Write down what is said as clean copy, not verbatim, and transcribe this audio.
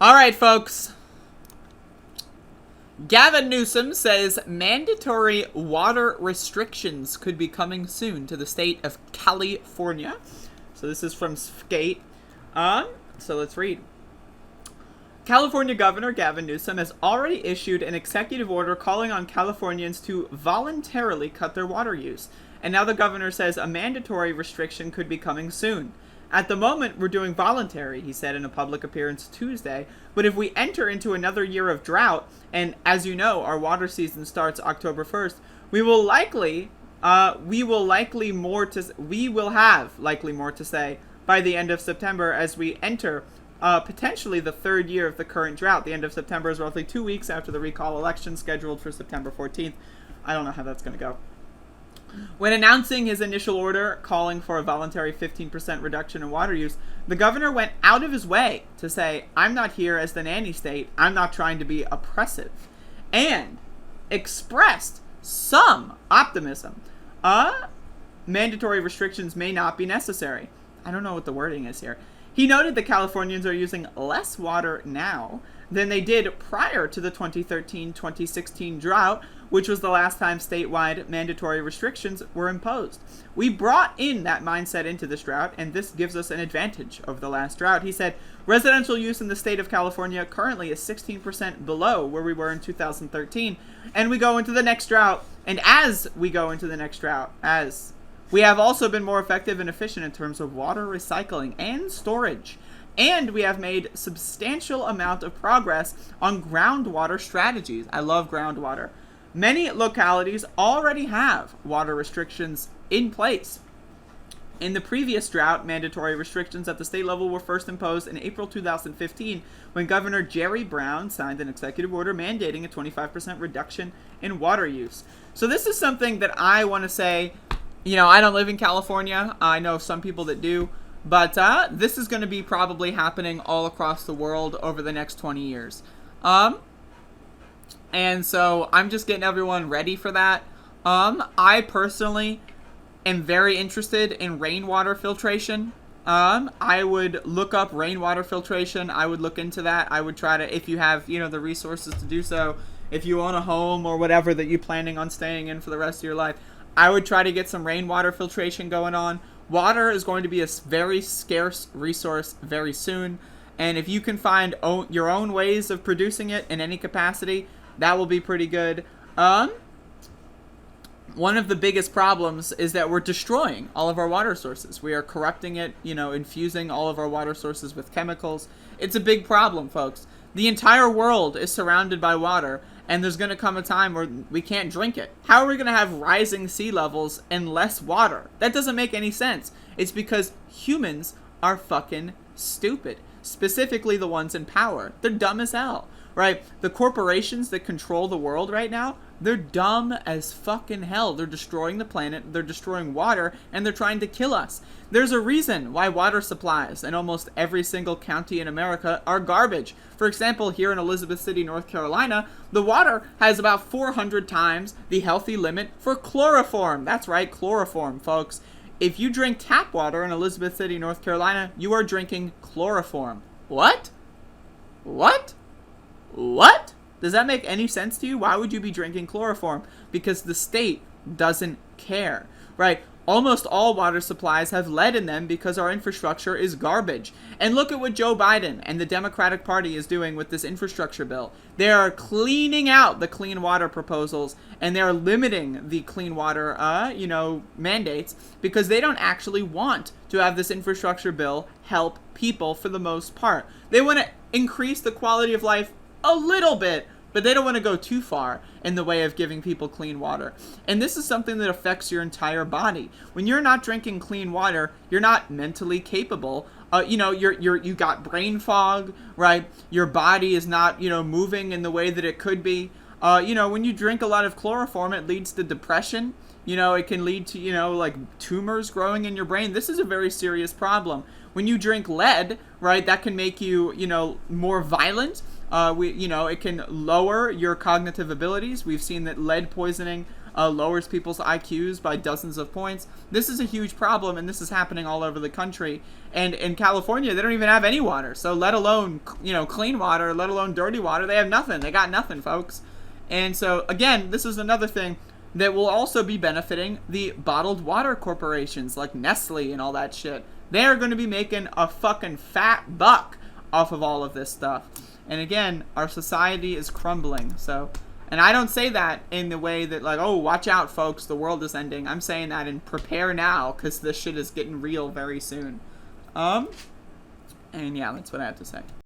All right, folks. Gavin Newsom says mandatory water restrictions could be coming soon to the state of California. So this is from Skate. So let's read. California Governor Gavin Newsom has already issued an executive order calling on Californians to voluntarily cut their water use. And now the governor says a mandatory restriction could be coming soon. At the moment, we're doing voluntary, he said in a public appearance Tuesday. But if we enter into another year of drought, and as you know, our water season starts October 1st, we will have likely more to say by the end of September as we enter potentially the third year of the current drought. The end of September is roughly 2 weeks after the recall election scheduled for September 14th. I don't know how that's going to go. When announcing his initial order calling for a voluntary 15% reduction in water use, the governor went out of his way to say, I'm not here as the nanny state, I'm not trying to be oppressive, and expressed some optimism. Mandatory restrictions may not be necessary. I don't know what the wording is here. He noted that Californians are using less water now than they did prior to the 2013-2016 drought, which was the last time statewide mandatory restrictions were imposed. We brought in that mindset into this drought, and this gives us an advantage over the last drought. He said, residential use in the state of California currently is 16% below where we were in 2013, and we go into the next drought, and as we go into the next drought, we have also been more effective and efficient in terms of water recycling and storage. And we have made substantial amount of progress on groundwater strategies. I love groundwater. Many localities already have water restrictions in place. In the previous drought, mandatory restrictions at the state level were first imposed in April 2015 when Governor Jerry Brown signed an executive order mandating a 25% reduction in water use. So this is something that I want to say, I don't live in California. I know some people that do. But this is going to be probably happening all across the world over the next 20 years. And so I'm just getting everyone ready for that. I personally am very interested in rainwater filtration. I would look up rainwater filtration. I would look into that. I would try to, if you have, the resources to do so, if you own a home or whatever that you're planning on staying in for the rest of your life, I would try to get some rainwater filtration going on. Water is going to be a very scarce resource very soon, and if you can find your own ways of producing it in any capacity, that will be pretty good. One of the biggest problems is that we're destroying all of our water sources. We are corrupting it, infusing all of our water sources with chemicals. It's a big problem, folks. The entire world is surrounded by water, and there's going to come a time where we can't drink it. How are we going to have rising sea levels and less water? That doesn't make any sense. It's because humans are fucking stupid. Specifically the ones in power. They're dumb as hell, right? The corporations that control the world right now, they're dumb as fucking hell. They're destroying the planet, they're destroying water, and they're trying to kill us. There's a reason why water supplies in almost every single county in America are garbage. For example, here in Elizabeth City, North Carolina, the water has about 400 times the healthy limit for chloroform. That's right, chloroform, folks. If you drink tap water in Elizabeth City, North Carolina, you are drinking chloroform. What? What? What? Does that make any sense to you? Why would you be drinking chloroform? Because the state doesn't care, right? Almost all water supplies have lead in them because our infrastructure is garbage. And look at what Joe Biden and the Democratic Party is doing with this infrastructure bill. They are cleaning out the clean water proposals, and they are limiting the clean water, mandates, because they don't actually want to have this infrastructure bill help people for the most part. They want to increase the quality of life a little bit, but they don't want to go too far in the way of giving people clean water. And this is something that affects your entire body. When you're not drinking clean water, you're not mentally capable. You got brain fog, right? Your body is not, moving in the way that it could be. When you drink a lot of chloroform, it leads to depression. It can lead to, like tumors growing in your brain. This is a very serious problem. When you drink lead, right, that can make you, more violent. It can lower your cognitive abilities. We've seen that lead poisoning lowers people's IQs by dozens of points. This is a huge problem, and this is happening all over the country. And in California, they don't even have any water. So let alone, clean water, let alone dirty water. They have nothing. They got nothing, folks. And so, again, this is another thing that will also be benefiting the bottled water corporations like Nestle and all that shit. They're going to be making a fucking fat buck off of all of this stuff. And again, our society is crumbling. So, and I don't say that in the way that like, oh, watch out, folks, the world is ending. I'm saying that in prepare now, because this shit is getting real very soon. And yeah, that's what I have to say.